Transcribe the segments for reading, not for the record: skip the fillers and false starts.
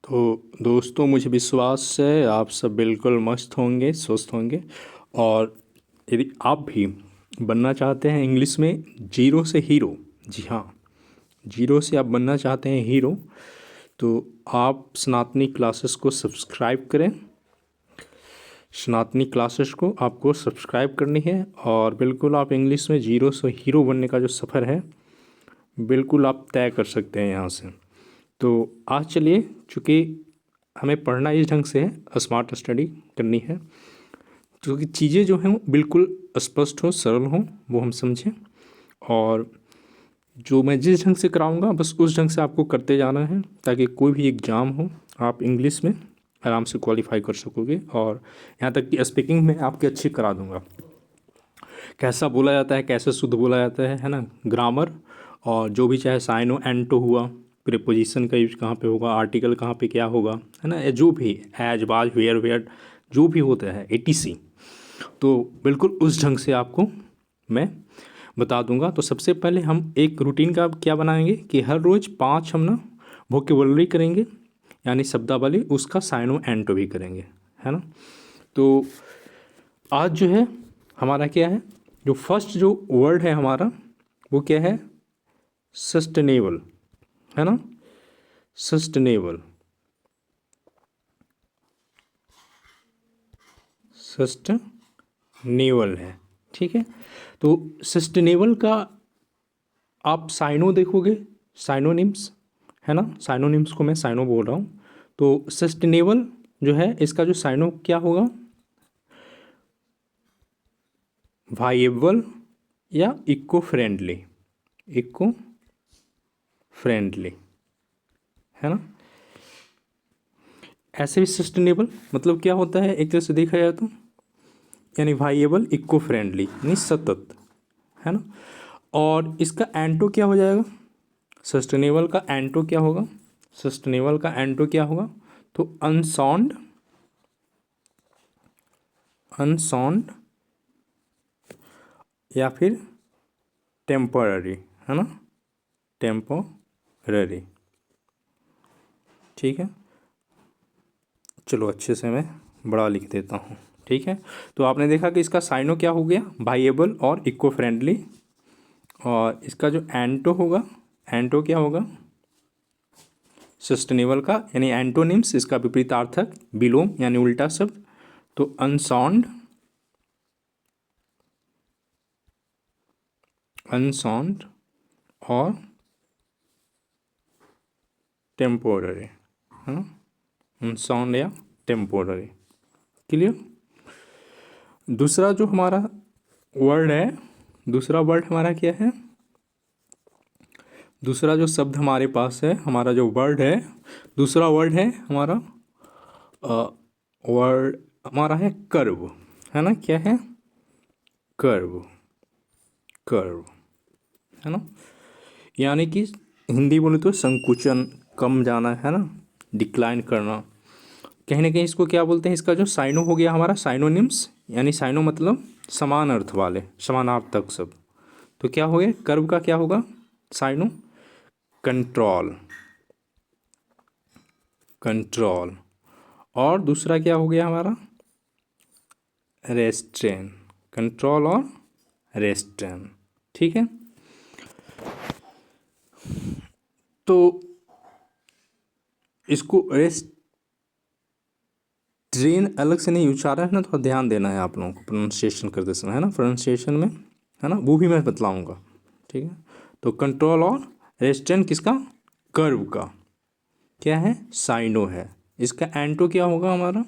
तो दोस्तों, मुझे विश्वास है आप सब बिल्कुल मस्त होंगे, स्वस्थ होंगे। और यदि आप भी बनना चाहते हैं इंग्लिश में जीरो से हीरो, जी हाँ, जीरो से आप बनना चाहते हैं हीरो, तो आप सनातनी क्लासेस को सब्सक्राइब करें। सनातनी क्लासेस को आपको सब्सक्राइब करनी है और बिल्कुल आप इंग्लिश में जीरो से हीरो बनने का जो सफ़र है बिल्कुल आप तय कर सकते हैं यहाँ से। तो आज चलिए, चूँकि हमें पढ़ना इस ढंग से है, स्मार्ट स्टडी करनी है, क्योंकि चीज़ें जो हैं वो बिल्कुल स्पष्ट हो, सरल हों, वो हम समझें। और जो मैं जिस ढंग से कराऊंगा बस उस ढंग से आपको करते जाना है, ताकि कोई भी एग्ज़ाम हो आप इंग्लिश में आराम से क्वालिफाई कर सकोगे। और यहाँ तक कि स्पीकिंग में आपकी अच्छी करा दूंगा, कैसा बोला जाता है, कैसे शुद्ध बोला जाता है ना, ग्रामर। और जो भी चाहे साइनो एंटो हुआ, प्रीपोजिशन का यूज कहाँ पे होगा, आर्टिकल कहाँ पे क्या होगा, है ना, या जो भी एज बाज वेयर वेयर जो भी होता है एटीसी, तो बिल्कुल उस ढंग से आपको मैं बता दूंगा। तो सबसे पहले हम एक रूटीन का क्या बनाएंगे कि हर रोज़ 5 हम ना वोकेबलरी करेंगे, यानी शब्दावली, उसका साइनो एंटो भी करेंगे, है ना। तो आज जो है हमारा क्या है, जो फर्स्ट जो वर्ड है हमारा वो क्या है, सस्टेनेबल, है ना, सस्टेनेबल। सस्टेनेबल है, ठीक है। तो सस्टेनेबल का आप साइनो देखोगे, साइनोनिम्स, है ना, साइनोनिम्स को मैं साइनो बोल रहा हूँ। तो सस्टेनेबल जो है इसका जो साइनो क्या होगा, वाइएबल या इको फ्रेंडली, इको फ्रेंडली, है ना। ऐसे भी सस्टेनेबल मतलब क्या होता है, एक तरह से देखा जाए तो, यानी वाइएबल, इको फ्रेंडली यानी सतत, है ना। और इसका एंटो क्या हो जाएगा, सस्टेनेबल का एंटो क्या होगा, सस्टेनेबल का एंटो क्या होगा, तो अनसाउंड, अनसाउंड या फिर टेम्पररी, है ना, टेम्पररी, ठीक है। चलो अच्छे से मैं बड़ा लिख देता हूँ, ठीक है। तो आपने देखा कि इसका साइनो क्या हो गया, वाइएबल और इको फ्रेंडली। और इसका जो एंटो होगा, एंटो क्या होगा, सस्टेनेबल का, यानी एंटोनिम्स, इसका विपरीतार्थक, विलोम यानी उल्टा शब्द, तो अनसाउंड, अनसाउंड और टेम्पोररी, है ना, अनसाउंड या टेम्पोररी, क्लियर। दूसरा जो हमारा वर्ड है, दूसरा वर्ड हमारा क्या है, दूसरा जो शब्द हमारे पास है, हमारा जो वर्ड है, दूसरा वर्ड है हमारा, वर्ड हमारा है कर्व, है ना, क्या है, कर्व, कर्व, है ना। यानी कि हिंदी बोले तो संकुचन, कम जाना, है ना, डिक्लाइन करना, कहीं ना कहीं इसको क्या बोलते हैं, इसका जो साइनो हो गया हमारा साइनोनिम्स, यानी साइनो मतलब समान अर्थ वाले, समानार्थक शब्द। तो क्या हो गया, कर्व का क्या होगा साइनो, कंट्रोल, कंट्रोल। और दूसरा क्या हो गया हमारा, रेस्ट्रेन, कंट्रोल और रेस्ट्रेन, ठीक है। तो इसको रेस्ट्रेन अलग से नहीं उच्चारण है ना, थोड़ा ध्यान देना है आप लोगों को प्रोनाउंसिएशन करते समय, है ना, प्रोनाउंसिएशन में, है ना, वो भी मैं बतलाऊंगा, ठीक है। तो कंट्रोल और रेस्ट्रेन किसका, कर्व का, क्या है, साइनो है। इसका एंटो क्या होगा हमारा,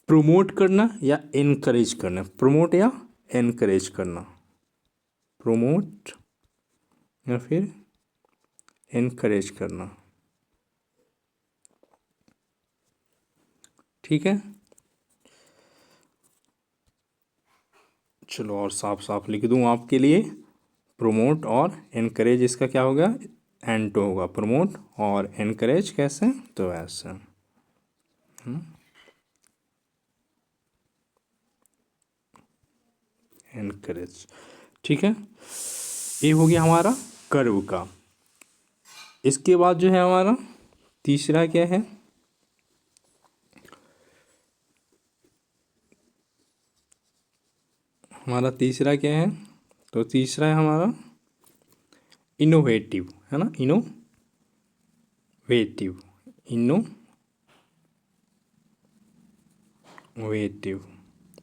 प्रोमोट करना या इनकरेज करना, प्रोमोट या इनकरेज करना, प्रोमोट या फिर इनकरेज करना, ठीक है। चलो और साफ साफ लिख दूं आपके लिए, प्रोमोट और इनकरेज, इसका क्या होगा, एंटो होगा। प्रोमोट और इनकरेज कैसे, तो ऐसे, इनकरेज, ठीक है। ये हो गया हमारा कर्व का। इसके बाद जो है हमारा तीसरा क्या है, हमारा तीसरा क्या है, तो तीसरा है हमारा इनोवेटिव, है ना, इनोवेटिव, इनोवेटिव,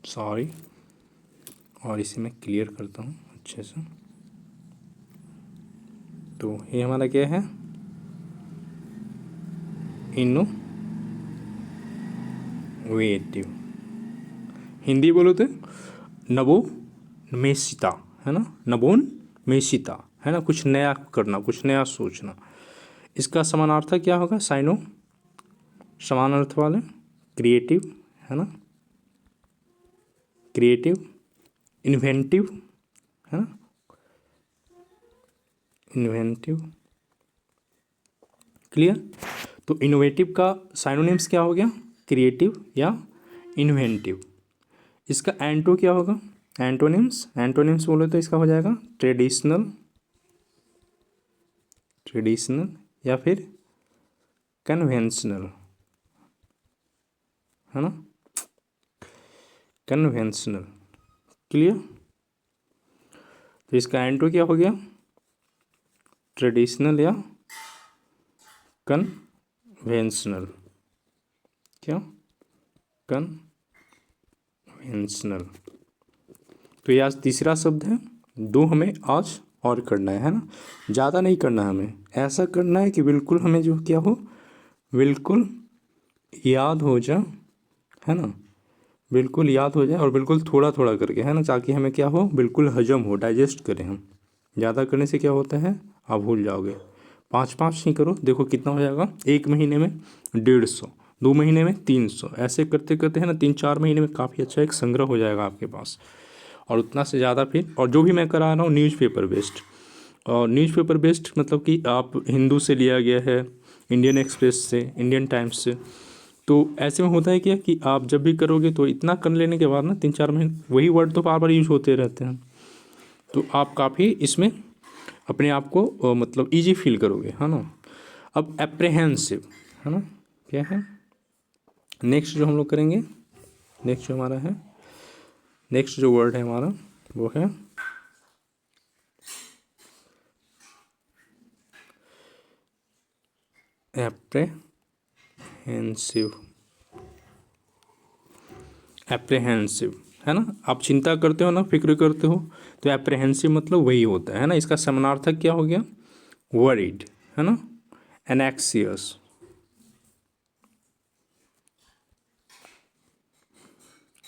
सॉरी, और इसे मैं क्लियर करता हूँ अच्छे से। तो ये हमारा क्या है, इनोवेटिव, हिंदी बोलो तो नवोन्मेषिता, है ना, नवोन्मेषिता, है ना, कुछ नया करना, कुछ नया सोचना। इसका समानार्थक क्या होगा, समान अर्थ वाले, क्रिएटिव, है ना, क्रिएटिव, इन्वेंटिव, है ना, इन्वेंटिव, क्लियर। तो इनोवेटिव का साइनोनिम्स क्या हो गया, क्रिएटिव या इन्वेंटिव। इसका एंटो क्या होगा, एंटोनिम्स बोले तो इसका हो जाएगा ट्रेडिशनल या फिर कन्वेंशनल, है ना, कन्वेंशनल, क्लियर। तो इसका एंटो क्या हो गया, ट्रेडिशनल या कन्वेंशनल, क्या, कन्वेंशनल। तो ये आज तीसरा शब्द है, दो हमें आज और करना है ना, ज़्यादा नहीं करना है, हमें ऐसा करना है कि बिल्कुल हमें जो क्या हो, बिल्कुल याद हो जाए, है ना, बिल्कुल याद हो जाए, और बिल्कुल थोड़ा थोड़ा करके, है ना, ताकि हमें क्या हो, बिल्कुल हजम हो, डाइजेस्ट करें हम। ज़्यादा करने से क्या होता है, आप भूल जाओगे। 5-5 नहीं करो, देखो कितना हो जाएगा, 1 महीने में 150, 2 महीने में 300, ऐसे करते करते, है ना, 3-4 महीने में काफ़ी अच्छा एक संग्रह हो जाएगा आपके पास। और उतना से ज़्यादा फिर, और जो भी मैं करा रहा हूँ न्यूज़पेपर बेस्ड, और न्यूज़पेपर बेस्ड मतलब कि आप हिंदू से लिया गया है, इंडियन एक्सप्रेस से, इंडियन टाइम्स से। तो ऐसे में होता है क्या कि आप जब भी करोगे तो इतना कर लेने के बाद ना 3-4 महीने वही वर्ड तो बार बार यूज होते रहते हैं, तो आप काफ़ी इसमें अपने आप को मतलब इजी फील करोगे, है ना। अब एप्रहेंसिव, है ना, क्या है नेक्स्ट जो हम लोग करेंगे, नेक्स्ट जो हमारा है, नेक्स्ट जो वर्ड है हमारा वो है एप्रहेंसिव, एप्रहेंसिव, है ना। आप चिंता करते हो ना, फिक्र करते हो, तो एप्रहेंसिव मतलब वही होता है ना। इसका समानार्थक क्या हो गया, वरीड, है ना, एनेक्सियस,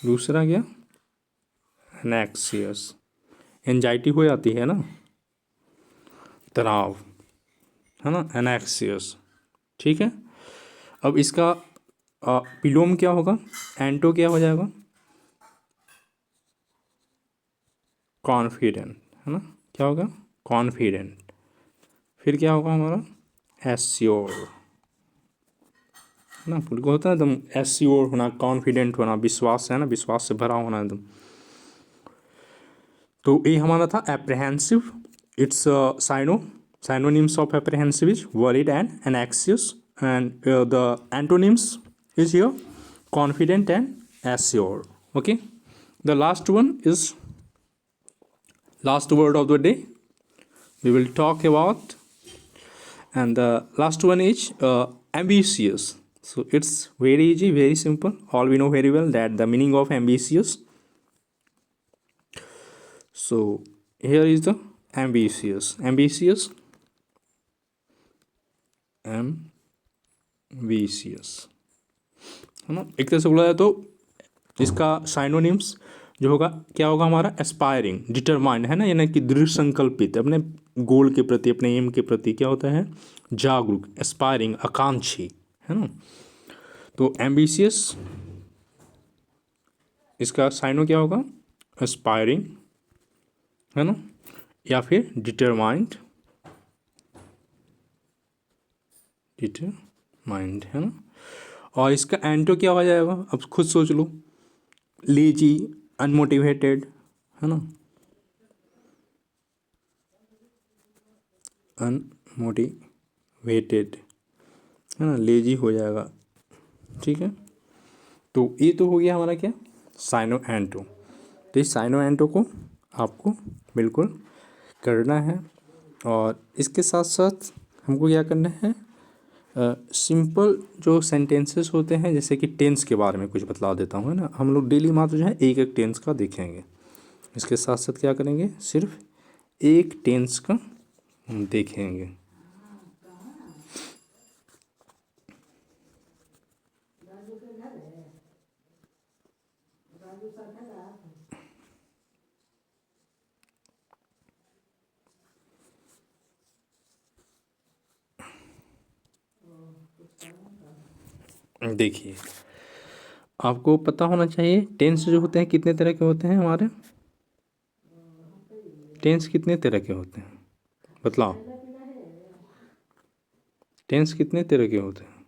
दूसरा क्या, एनेक्सियस, एंजाइटी हो जाती है ना, तनाव, है ना, एनेक्सियस, ठीक है। अब इसका पिलोम क्या होगा, एंटो क्या हो जाएगा, कॉन्फिडेंट, है ना, क्या होगा, कॉन्फिडेंट। फिर क्या होगा हमारा, एश्योर, है ना, पूरी को होता है एकदम एश्योर होना, कॉन्फिडेंट होना, विश्वास, है ना, विश्वास से भरा होना एकदम। तो ये हमारा था एप्रहेंसिव, it's synonyms of apprehensive is worried and anxious, and the antonyms is here confident and assured. Okay, the last one is last word of the day we will talk about, and the last one is ambitious. So it's very easy, very simple, all we know very well that the meaning of ambitious. So here is the ambitious, है ना। एक तरह से बोला जाए तो इसका synonyms जो होगा क्या होगा हमारा, एस्पायरिंग, डिटरमाइंड, है ना, यानी कि दृढ़ संकल्पित, अपने गोल के प्रति, अपने एम के प्रति क्या होता है, जागरूक, एस्पायरिंग, आकांक्षी, है ना। तो एम्बिशियस इसका साइनो क्या होगा, एस्पायरिंग, है ना, या फिर डिटरमाइंड, है ना। और इसका एंटो क्या हो जाएगा, अब खुद सोच लो, लेजी, अनमोटिवेटेड, है ना, अनमोटिवेटेड, है ना, लेजी हो जाएगा। ठीक है, तो ये तो हो गया हमारा क्या, साइनो एंटो। तो इस साइनो एंटो को आपको बिल्कुल करना है। और इसके साथ साथ हमको क्या करना है, सिंपल जो सेंटेंसेस होते हैं, जैसे कि टेंस के बारे में कुछ बतला देता हूँ, है ना। हम लोग डेली मात्र जो है एक एक टेंस का देखेंगे। इसके साथ साथ क्या करेंगे, सिर्फ एक टेंस का हम देखेंगे। देखिए, आपको पता होना चाहिए टेंस जो होते हैं कितने तरह के होते हैं हमारे, टेंस कितने तरह के होते हैं, बतलाओ, टेंस कितने तरह के होते हैं।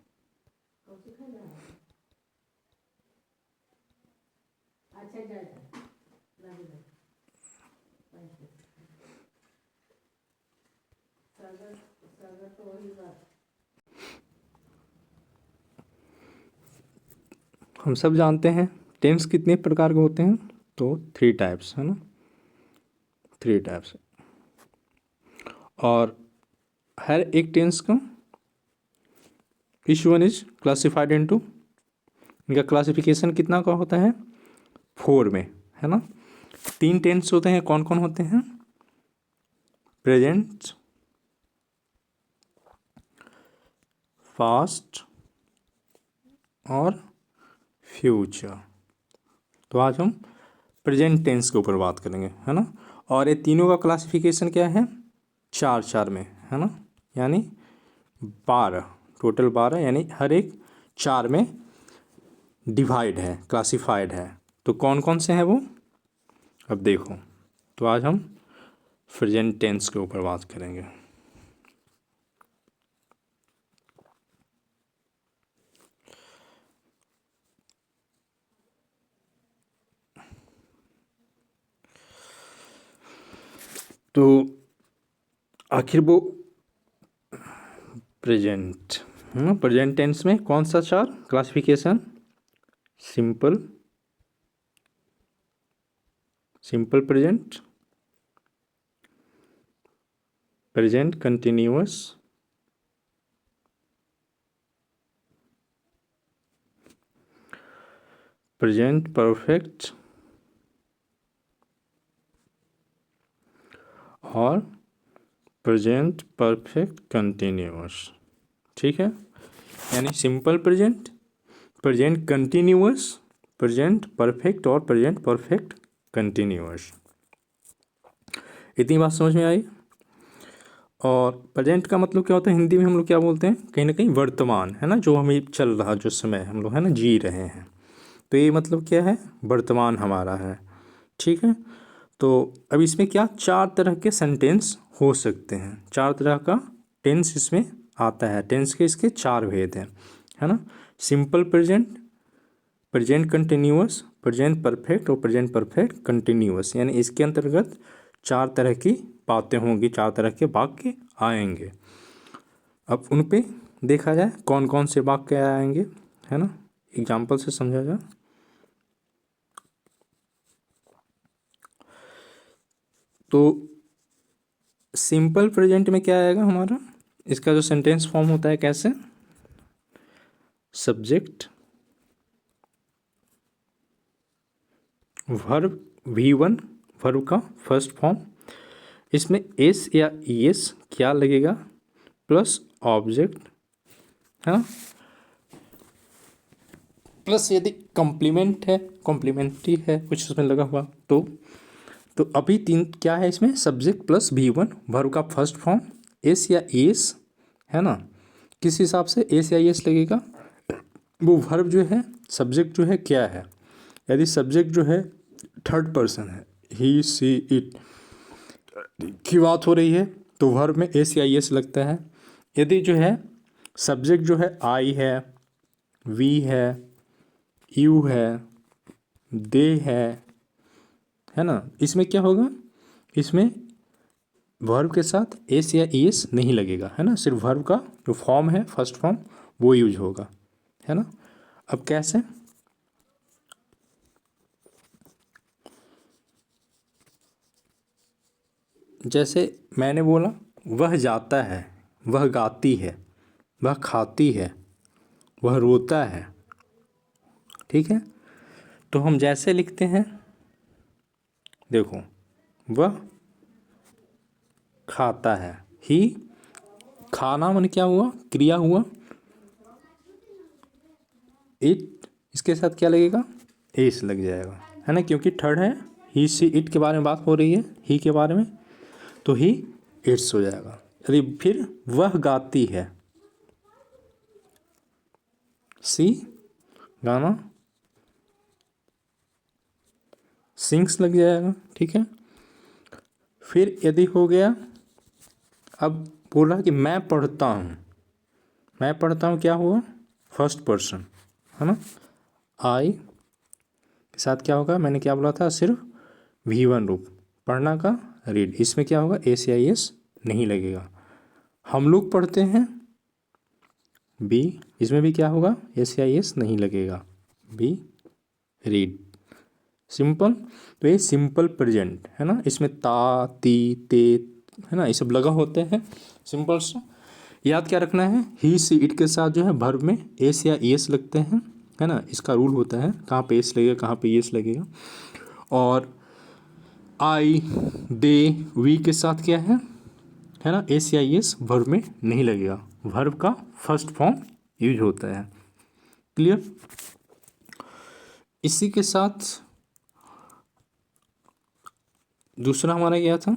हम सब जानते हैं टेंस कितने प्रकार के होते हैं, तो 3 टाइप्स, है ना, 3 टाइप्स। और हर एक टेंस का each one is classified into, इनका क्लासिफिकेशन कितना का होता है, 4 में, है ना। 3 टेंस होते हैं, कौन कौन होते हैं, प्रेजेंट, पास्ट और फ्यूचर। तो आज हम प्रेजेंट टेंस के ऊपर बात करेंगे, है ना। और ये तीनों का क्लासिफिकेशन क्या है, 4 में, है ना, यानी 12, टोटल 12, यानी हर एक 4 में डिवाइड है, क्लासिफाइड है। तो कौन कौन से हैं वो, अब देखो। तो आज हम प्रेजेंट टेंस के ऊपर बात करेंगे। तो आखिर वो प्रेजेंट, प्रेजेंट टेंस में कौन सा 4 classification, simple, simple present, present continuous, present perfect और प्रेजेंट परफेक्ट कंटिन्यूअस। ठीक है, यानी simple present, present continuous, present perfect और प्रेजेंट परफेक्ट कंटिन्यूअस। इतनी बात समझ में आई। और प्रेजेंट का मतलब क्या होता है, हिंदी में हम लोग क्या बोलते हैं, कहीं ना कहीं वर्तमान, है ना, जो हमें चल रहा, जो समय हम लोग है ना जी रहे हैं। तो ये मतलब क्या है, वर्तमान हमारा है। ठीक है, तो अब इसमें क्या 4 तरह के सेंटेंस हो सकते हैं, 4 तरह का टेंस इसमें आता है। टेंस के इसके 4 भेद हैं, है ना। Simple present, present continuous, present perfect और प्रेजेंट परफेक्ट कंटिन्यूअस। यानी इसके अंतर्गत 4 तरह की बातें होंगी, 4 तरह के वाक्य आएंगे। अब उन पे देखा जाए कौन कौन से वाक्य आएंगे, है ना, एग्जाम्पल से समझा जाए। तो सिंपल प्रेजेंट में क्या आएगा हमारा, इसका जो सेंटेंस फॉर्म होता है कैसे, सब्जेक्ट, वर्ब, V1 वर्ब का फर्स्ट फॉर्म, इसमें एस या ईएस क्या लगेगा, प्लस ऑब्जेक्ट, है ना, प्लस यदि कॉम्प्लीमेंट है, कॉम्प्लीमेंट्री है कुछ उसमें लगा हुआ, तो अभी 3 क्या है इसमें, सब्जेक्ट प्लस V1 वर्ब का फर्स्ट फॉर्म, एस या ईएस, है ना। किस हिसाब से एस या ईएस लगेगा, वो वर्ब जो है, सब्जेक्ट जो है क्या है, यदि सब्जेक्ट जो है 3rd पर्सन है, ही सी इट की बात हो रही है, तो वर्ब में एस या ईएस लगता है। यदि जो है सब्जेक्ट जो है आई है, वी है, यू है, दे है ना, इसमें क्या होगा, इसमें वर्ब के साथ एस या ईएस नहीं लगेगा, है ना। सिर्फ वर्ब का जो फॉर्म है, फर्स्ट फॉर्म, वो यूज होगा, है ना। अब कैसे, जैसे मैंने बोला वह जाता है, वह गाती है, वह खाती है, वह रोता है, ठीक है। तो हम जैसे लिखते हैं, देखो वह खाता है, ही, खाना मन क्या हुआ, क्रिया हुआ, इट, इसके साथ क्या लगेगा, एस लग जाएगा, है ना, क्योंकि थर्ड है, ही सी इट के बारे में बात हो रही है, ही के बारे में, तो ही इट्स हो जाएगा। यदि फिर वह गाती है, सी गाना, सिंग्स लग जाएगा, ठीक है। फिर यदि हो गया, अब बोल रहा है कि मैं पढ़ता हूँ, मैं पढ़ता हूँ क्या हुआ, फर्स्ट पर्सन, है ना। आई के साथ क्या होगा, मैंने क्या बोला था, सिर्फ V1 रूप, पढ़ना का रीड, इसमें क्या होगा, ACIS नहीं लगेगा। हम लोग पढ़ते हैं, बी, इसमें भी क्या होगा, ACIS नहीं लगेगा, बी रीड, सिंपल। तो ये सिंपल प्रेजेंट है ना, इसमें ता, ती, ते, है ना, ये सब लगा होते हैं, सिंपल से। याद क्या रखना है, ही सी इट के साथ जो है वर्ब में एस या एस लगते हैं, है ना, इसका रूल होता है कहाँ पे एस लगेगा, कहाँ पे एस लगेगा। और आई, दे, वी के साथ क्या है ना, एस या एस वर्ब में नहीं लगेगा, वर्ब का फर्स्ट फॉर्म यूज होता है, क्लियर। इसी के साथ दूसरा हमारा क्या था,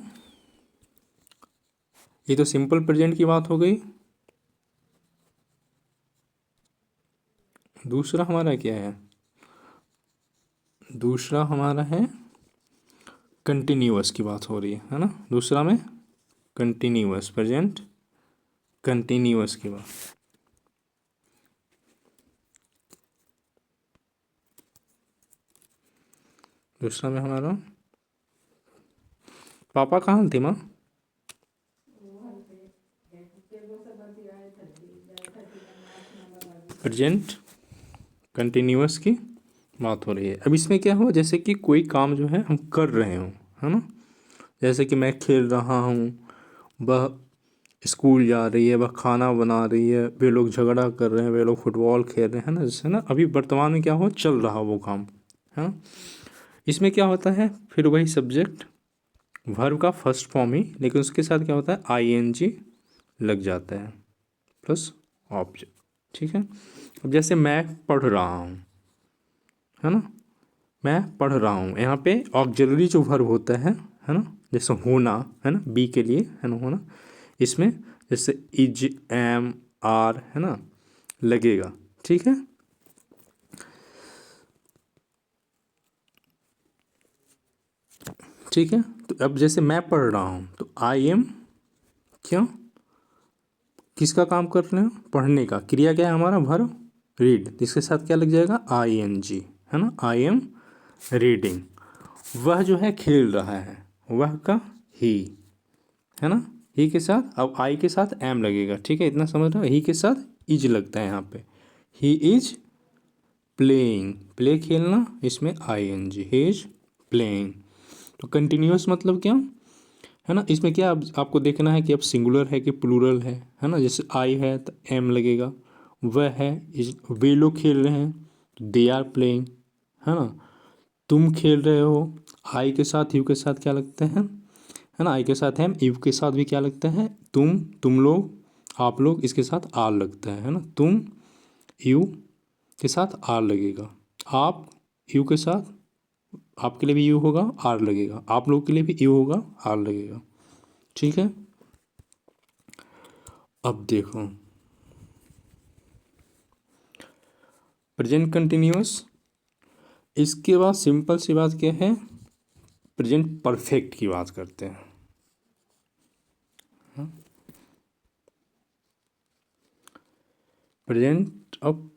ये तो सिंपल प्रेजेंट की बात हो गई। दूसरा हमारा क्या है, दूसरा हमारा है कंटिन्यूअस की बात हो रही है ना, दूसरा में कंटिन्यूअस प्रेजेंट, कंटिन्यूअस की बात। दूसरा में हमारा, पापा कहाँ थे माँ, प्रेजेंट कंटिन्यूअस की बात हो रही है। अब इसमें क्या हो, जैसे कि कोई काम जो है हम कर रहे हो, है ना, जैसे कि मैं खेल रहा हूँ, वह स्कूल जा रही है, वह खाना बना रही है, वे लोग झगड़ा कर रहे हैं, वे लोग फुटबॉल खेल रहे हैं ना, जैसे ना अभी वर्तमान में क्या हो, चल रहा वो काम, है ना। इसमें क्या होता है, फिर वही सब्जेक्ट वर्ब का फर्स्ट फॉर्म ही, लेकिन उसके साथ क्या होता है, ING लग जाता है प्लस ऑब्जेक्ट, ठीक है। अब जैसे मैं पढ़ रहा हूँ, है ना, मैं पढ़ रहा हूँ, यहाँ पे ऑक्सिलरी जो वर्ब होता है ना, जैसे होना, है ना, बी के लिए, है ना, होना, इसमें जैसे इज, एम, आर, है ना, लगेगा, ठीक है। ठीक है, तो अब जैसे मैं पढ़ रहा हूँ तो आई एम, क्यों, किसका काम कर रहे हो, पढ़ने का, क्रिया क्या है हमारा, वर्ब रीड, इसके साथ क्या लग जाएगा, ING, है ना, आई एम रीडिंग। वह जो है खेल रहा है, वह का ही, है ना, ही के साथ, अब आई के साथ एम लगेगा, ठीक है, इतना समझ रहे हो, ही के साथ इज लगता है यहाँ पे, ही इज प्लेइंग, प्ले खेलना, इसमें ING, ही इज प्लेइंग। तो कंटिन्यूअस मतलब क्या, है ना, इसमें क्या आपको देखना है कि अब सिंगुलर है कि प्लूरल है ना, जैसे आई है तो एम लगेगा, वह है, वे लोग खेल रहे हैं तो दे आर प्लेइंग, है ना, तुम खेल रहे हो, आई के साथ यू के साथ क्या लगते हैं, है ना, आई के साथ एम, यू के साथ भी क्या लगता है, तुम लोग, आप लोग, इसके साथ आर लगता है ना, तुम, यू के साथ आर लगेगा, आप, यू के साथ, आपके लिए भी यू होगा, आर लगेगा, आप लोग के लिए भी यू होगा, आर लगेगा, ठीक है। अब देखो प्रेजेंट कंटिन्यूअस, इसके बाद सिंपल सी बात क्या है, प्रेजेंट परफेक्ट की बात करते हैं, प्रेजेंट अब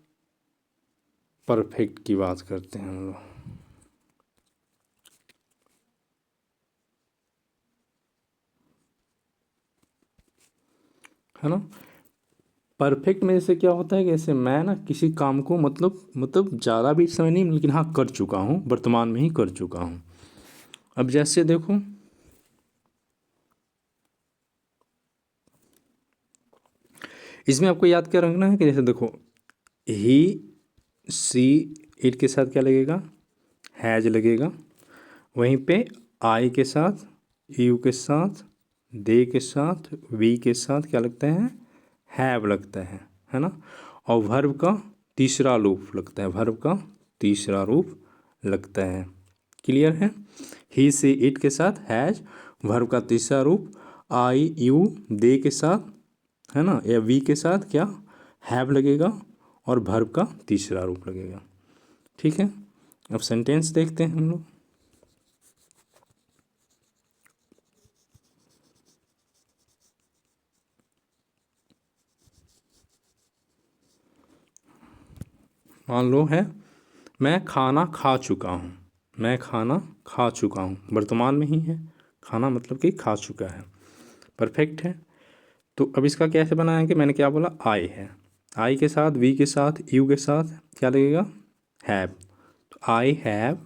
परफेक्ट की बात करते हैं हम लोग, है ना। परफेक्ट में जैसे क्या होता है कि जैसे मैं ना किसी काम को मतलब ज़्यादा भी समय नहीं, लेकिन हाँ कर चुका हूँ, वर्तमान में ही कर चुका हूँ। अब जैसे देखो, इसमें आपको याद क्या रखना है कि जैसे देखो, ही, सी, इट के साथ क्या लगेगा, हैज लगेगा। वहीं पे आई के साथ, यू के साथ, दे के साथ, वी के साथ क्या लगता है, हैव लगता है ना। और वर्ब का तीसरा रूप लगता है, वर्ब का तीसरा रूप लगता है। क्लियर है। ही से इट के साथ हैज, वर्ब का तीसरा रूप। आई यू दे के साथ है ना, या वी के साथ क्या, हैव लगेगा और वर्ब का तीसरा रूप लगेगा। ठीक है। अब सेंटेंस देखते हैं हम लोग। मान लो है, मैं खाना खा चुका हूँ, मैं खाना खा चुका हूँ, वर्तमान में ही है, खाना मतलब कि खा चुका है, परफेक्ट है। तो अब इसका कैसे बनाएंगे, मैंने क्या बोला, आई है, आई के साथ, वी के साथ, यू के साथ क्या लगेगा, हैव। तो आई हैव,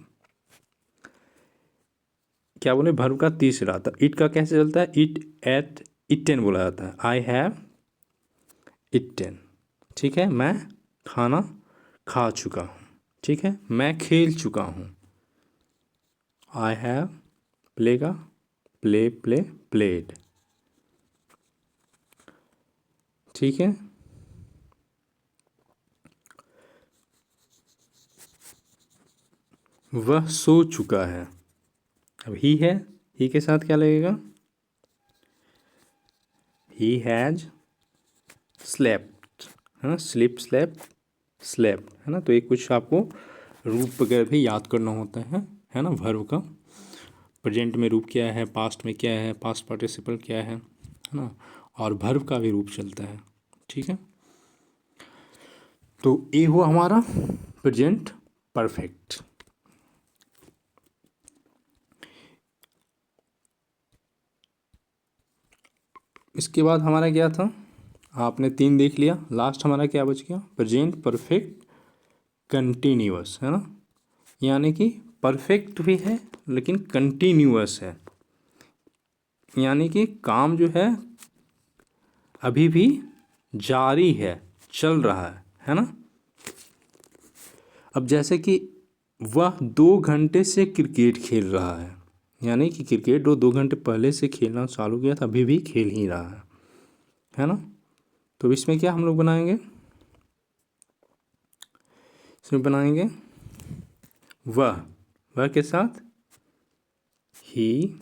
क्या बोले, वर्ब का तीसरा। तो इट का कैसे चलता है, इट, एट, इटेन बोला जाता है, आई हैव इटेन। ठीक है। मैं खाना खा चुका हूँ। ठीक है। मैं खेल चुका हूँ, आई हैव, प्ले का प्ले, प्ले, प्लेड। ठीक है। वह सो चुका है। अब ही है, ही के साथ क्या लगेगा, ही हैज स्लेप्ट, है ना, स्लिप, स्लेप, स्लेप्ट, है ना। तो ये कुछ आपको रूप वगैरह भी याद करना होता है ना। वर्ब का प्रेजेंट में रूप क्या है, पास्ट में क्या है, पास्ट पार्टिसिपल क्या है ना। और वर्ब का भी रूप चलता है। ठीक है। तो ये हुआ हमारा प्रेजेंट परफेक्ट। इसके बाद हमारा क्या था, आपने 3 देख लिया, लास्ट हमारा क्या बच गया, प्रेजेंट परफेक्ट कंटिन्यूअस, है ना। यानी कि परफेक्ट भी है लेकिन कंटिन्यूअस है, यानी कि काम जो है अभी भी जारी है, चल रहा है ना। अब जैसे कि वह 2 घंटे से क्रिकेट खेल रहा है, यानी कि क्रिकेट वो 2 घंटे पहले से खेलना चालू किया था, अभी भी खेल ही रहा है ना। तो इसमें क्या हम लोग बनाएंगे, इसमें बनाएंगे वह के साथ ही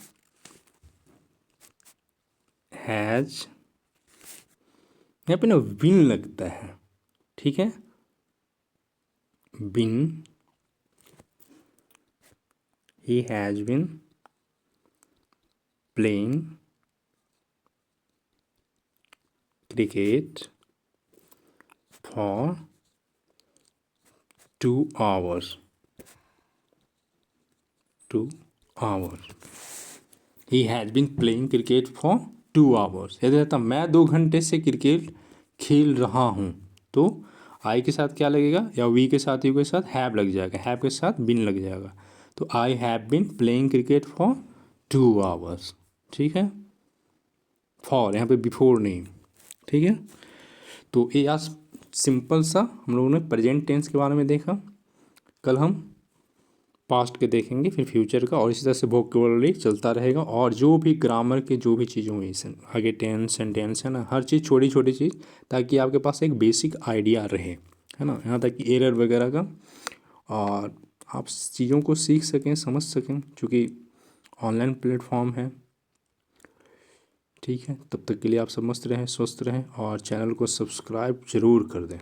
हैज, यहाँ पे ना विन लगता है। ठीक है। बिन, he has been playing cricket for 2 hours. 2 hours. He has been playing cricket for 2 hours. यदि रहता मैं 2 घंटे से क्रिकेट खेल रहा हूँ, तो आई के साथ क्या लगेगा, या वी के साथ, यू के साथ हैव लग जाएगा, हैव के साथ बिन लग जाएगा। तो I have been playing cricket for 2 hours। ठीक है। फॉर यहाँ पे बिफोर नहीं। ठीक है। तो ये आज सिंपल सा हम लोगों ने प्रेजेंट टेंस के बारे में देखा। कल हम पास्ट के देखेंगे, फिर फ्यूचर का, और इसी तरह से वोकैबुलरी चलता रहेगा। और जो भी ग्रामर के जो भी चीज़ें हुई, आगे टेंस सेंटेंस है ना, हर चीज़ छोटी छोटी चीज़, ताकि आपके पास एक बेसिक आइडिया रहे, है ना। यहाँ तक कि एरर वगैरह का, और आप चीज़ों को सीख सकें, समझ सकें, क्योंकि ऑनलाइन प्लेटफॉर्म है। ठीक है। तब तक के लिए आप सब मस्त रहें, स्वस्थ रहें, और चैनल को सब्सक्राइब ज़रूर कर दें।